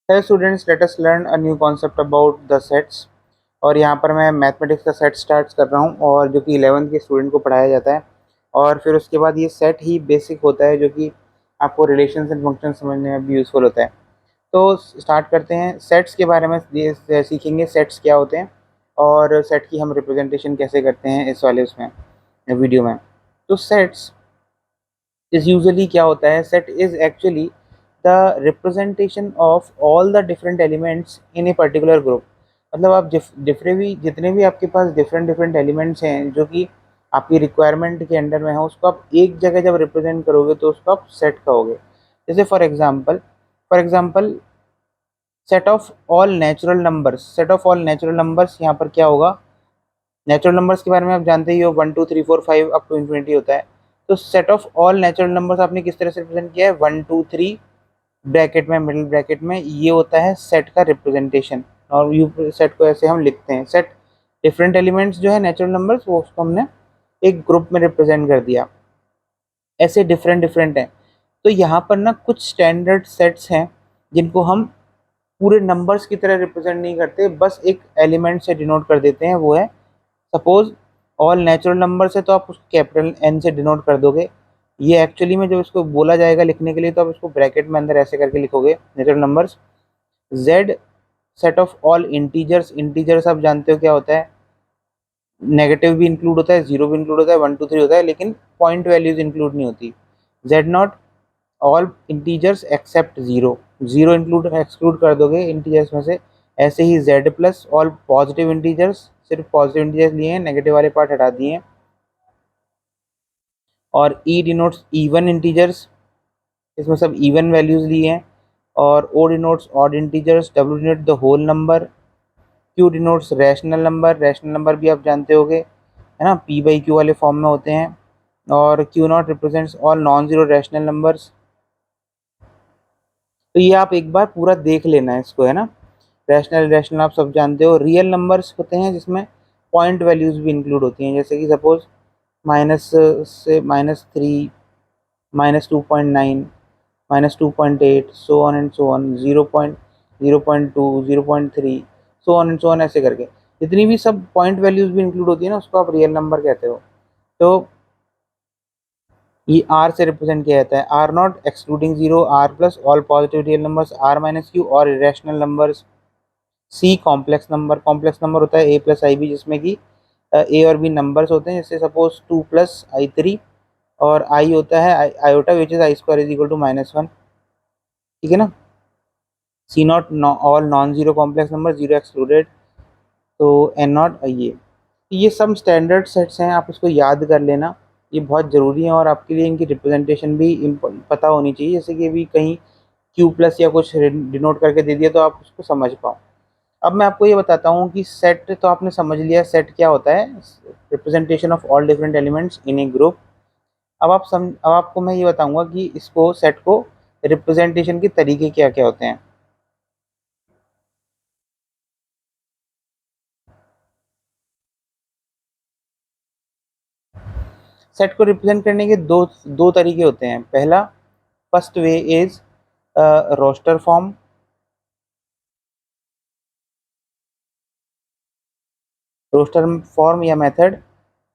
है students, let us learn a new concept about the sets. और यहाँ पर मैं मैथमेटिक्स का सेट स्टार्ट कर रहा हूँ, और जो कि 11th के स्टूडेंट को पढ़ाया जाता है। और फिर उसके बाद ये सेट ही बेसिक होता है, जो कि आपको रिलेशंस एंड फंक्शन समझने में भी यूज़फुल होता है। तो स्टार्ट करते हैं। सेट्स के बारे में ये सीखेंगे, सेट्स क्या होते हैं और सेट की हम रिप्रेजेंटेशन कैसे करते हैं इस वाले उसमें वीडियो में। तो सेट्स इज यूजुअली क्या होता है, set is actually the representation of all the different elements in a particular group. मतलब आप जितने भी आपके पास डिफरेंट डिफरेंट एलिमेंट्स हैं जो कि आपकी रिक्वायरमेंट के अंडर में है, उसको आप एक जगह जब रिप्रेजेंट करोगे तो उसको आप सेट कहोगे। जैसे for example set of all natural numbers. Set of all natural numbers यहाँ पर क्या होगा, नेचुरल नंबर्स के बारे में आप जानते ही हो, 1 2 3 4 5 अप टू इन्फिनिटी होता है। तो set of all natural numbers आपने किस तरह से रिप्रेजेंट किया है, 1 2 3 ब्रैकेट में, मिडिल ब्रैकेट में, ये होता है सेट का रिप्रेजेंटेशन। और यू सेट को ऐसे हम लिखते हैं, सेट डिफरेंट एलिमेंट्स जो है नेचुरल नंबर्स, वो उसको हमने एक ग्रुप में रिप्रेजेंट कर दिया। ऐसे डिफरेंट डिफरेंट हैं। तो यहाँ पर ना कुछ स्टैंडर्ड सेट्स हैं जिनको हम पूरे नंबर्स की तरह रिप्रेजेंट नहीं करते, बस एक एलिमेंट से डिनोट कर देते हैं। वो है, सपोज ऑल नेचुरल नंबर्स है तो आप उसको कैपिटल एन से डिनोट कर दोगे। ये एक्चुअली में जब इसको बोला जाएगा लिखने के लिए तो आप इसको ब्रैकेट में अंदर ऐसे करके लिखोगे, natural numbers. Z set of all integers. Integers आप जानते हो क्या होता है, नेगेटिव भी इंक्लूड होता है, जीरो भी इंक्लूड होता है, 1 2 3 होता है, लेकिन पॉइंट वैल्यूज इंक्लूड नहीं होती। Z not all integers except zero. Zero include exclude कर दोगे इंटीजर्स में से। ऐसे ही Z plus all positive integers, सिर्फ पॉजिटिव इंटीजर्स लिए हैं, नेगेटिव वाले पार्ट हटा दिए हैं। और ई डिनोट्स इवन इंटीजर्स, इसमें सब इवन वैल्यूज लिए हैं। और O denotes odd integers, W denote the whole number, Q denotes rational number. Rational number भी आप जानते होगे, है ना, पी बाई क्यू वाले फॉर्म में होते हैं। और Q not represents all non zero rational numbers. तो ये आप एक बार पूरा देख लेना है इसको, है ना। रैशनल रैशनल आप सब जानते हो। रियल नंबर्स होते हैं जिसमें पॉइंट वैल्यूज भी इंक्लूड होती हैं, जैसे कि सपोज माइनस से -3, -2.9, -2.8, so on and so on, 0.2, 0.3, so on and so on, ऐसे करके जितनी भी सब पॉइंट वैल्यूज भी इंक्लूड होती है ना, उसको आप रियल नंबर कहते हो। तो ये आर से रिप्रेजेंट किया जाता है। R not excluding zero, R plus all positive real numbers, R minus Q और irrational numbers. C complex number. Complex number होता है ए प्लस आई बी, जिसमें कि ए और बी नंबर्स होते हैं, जैसे सपोज 2 + I3, और आई होता है iota which is I² is equal to -1। ठीक है ना। C not all non zero complex number, zero excluded. तो एन नॉट ये सब स्टैंडर्ड सेट्स हैं, आप इसको याद कर लेना, ये बहुत ज़रूरी है। और आपके लिए इनकी रिप्रेजेंटेशन भी पता होनी चाहिए, जैसे कि अभी कहीं क्यू प्लस या कुछ डिनोट करके दे दिया तो आप उसको समझ पाओ। अब मैं आपको ये बताता हूँ कि सेट तो आपने समझ लिया, सेट क्या होता है, representation of all different elements in A group. अब आपको मैं ये बताऊंगा कि इसको, सेट को रिप्रेजेंटेशन के तरीके क्या क्या होते हैं। सेट को रिप्रेजेंट करने के दो दो तरीके होते हैं। पहला, first way is roster form. Roster form या मेथड।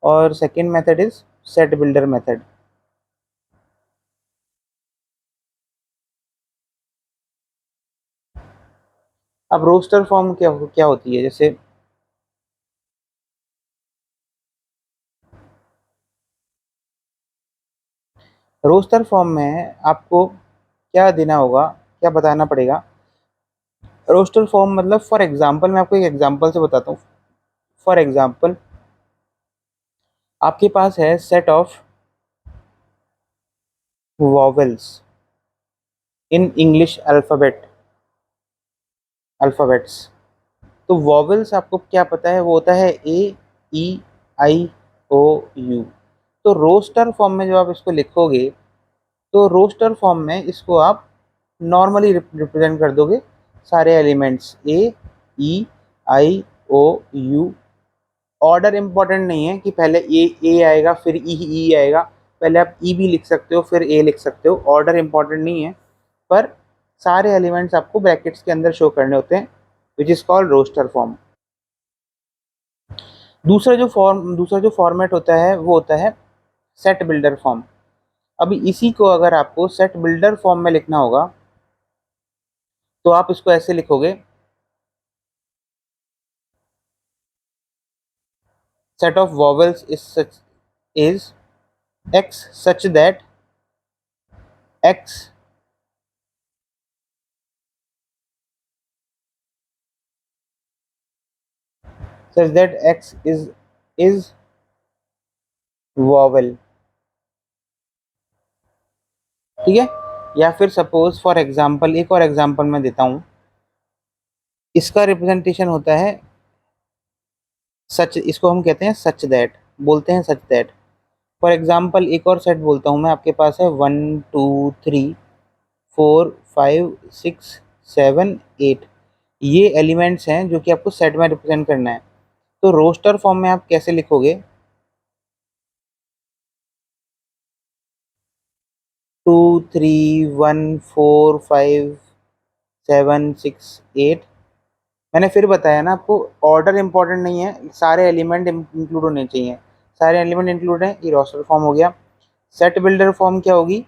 और second method is set builder method. अब रोस्टर फॉर्म क्या क्या होती है, जैसे रोस्टर फॉर्म में आपको क्या देना होगा, क्या बताना पड़ेगा। रोस्टर फॉर्म मतलब, फॉर एग्जांपल मैं आपको एक एग्जांपल से बताता हूँ। फॉर एग्जांपल, आपके पास है set of vowels in English alphabets. तो वॉवेल्स आपको क्या पता है, वो होता है A E I O U। तो रोस्टर फॉर्म में जब आप इसको लिखोगे, तो रोस्टर फॉर्म में इसको आप नॉर्मली रिप्रेजेंट कर दोगे, सारे elements A E I O U। Order important नहीं है कि पहले ए आएगा फिर ई आएगा, पहले आप ई भी लिख सकते हो फिर ए लिख सकते हो, ऑर्डर इंपॉर्टेंट नहीं है। पर सारे एलिमेंट्स आपको ब्रैकेट्स के अंदर शो करने होते हैं, which is called roster form. दूसरा जो फॉर्मेट होता है वो होता है सेट बिल्डर फॉर्म। अभी इसी को अगर आपको सेट बिल्डर फॉर्म में लिखना होगा तो आप इसको ऐसे लिखोगे, set of vowels is x such that x is vowel। ठीक है। या फिर सपोज फॉर एग्जांपल, एक और एग्जांपल मैं देता हूँ, इसका रिप्रेजेंटेशन होता है सच, इसको हम कहते हैं सच दैट, बोलते हैं सच दैट। फॉर एग्जांपल एक और सेट बोलता हूँ मैं, आपके पास है 1 2 3 4 5 6 7 8, ये एलिमेंट्स हैं जो कि आपको सेट में रिप्रेजेंट करना है। तो रोस्टर फॉर्म में आप कैसे लिखोगे, 2 3 1 4 5 7 6 8। मैंने फिर बताया ना आपको, ऑर्डर इंपॉर्टेंट नहीं है, सारे एलिमेंट इंक्लूड होने चाहिए। सारे एलिमेंट इंक्लूड हैं, ये रोस्टर फॉर्म हो गया। सेट बिल्डर फॉर्म क्या होगी,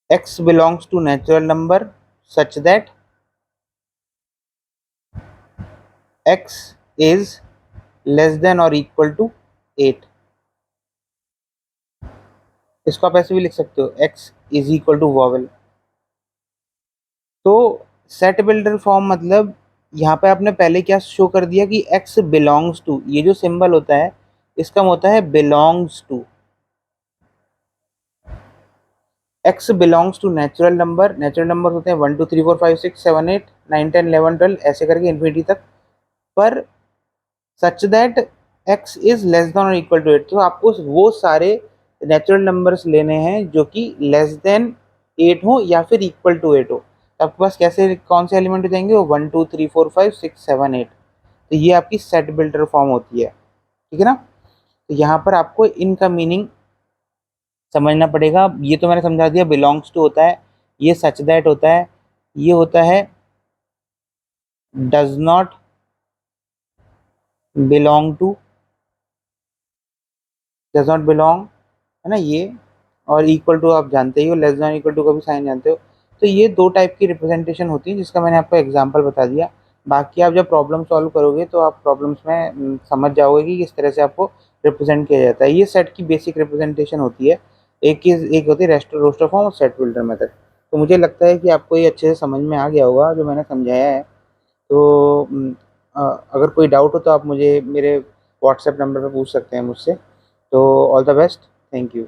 x belongs to natural number such that x is less than or equal to 8। इसको आप ऐसे भी लिख सकते हो, x is equal to vowel। तो सेट बिल्डर फॉर्म मतलब यहाँ पे आपने पहले क्या शो कर दिया कि x बिलोंग्स टू, ये जो सिंबल होता है इसका होता है belongs to. x belongs to natural number, natural number होते हैं 1 2 3 4 5 6 7 8 9 10 11 12 ऐसे करके इन्फिनिटी तक, पर such that x is less than और इक्वल टू 8। तो आपको वो सारे नेचुरल नंबर्स लेने हैं जो कि लेस देन 8 हो या फिर इक्वल टू 8 हो। तो आपके पास कैसे कौन से एलिमेंट हो जाएंगे, वो 1 2 3 4 5 6 7 8। तो ये आपकी सेट बिल्डर फॉर्म होती है। ठीक है ना। तो यहाँ पर आपको इनका मीनिंग समझना पड़ेगा। ये तो मैंने समझा दिया, बिलोंग्स टू होता है, ये सच दैट होता है, ये होता है does not belong to, does not belong, है ना ये। और इक्वल टू आप जानते ही हो, लेस देन इक्वल टू का भी साइन जानते हो। तो ये दो टाइप की रिप्रेजेंटेशन होती है जिसका मैंने आपको एग्जांपल बता दिया। बाकी आप जब प्रॉब्लम सॉल्व करोगे तो आप प्रॉब्लम्स में समझ जाओगे कि किस तरह से आपको रिप्रेजेंट किया जाता है। ये सेट की बेसिक रिप्रेजेंटेशन होती है। एक होती है रेस्टर रोस्टर फॉर्म और सेट फिल्टर मेथड। तो मुझे लगता है कि आपको ये अच्छे से समझ में आ गया होगा जो मैंने समझाया है। तो अगर कोई डाउट हो तो आप मुझे मेरे व्हाट्सएप नंबर पर पूछ सकते हैं मुझसे। तो all the best, thank you.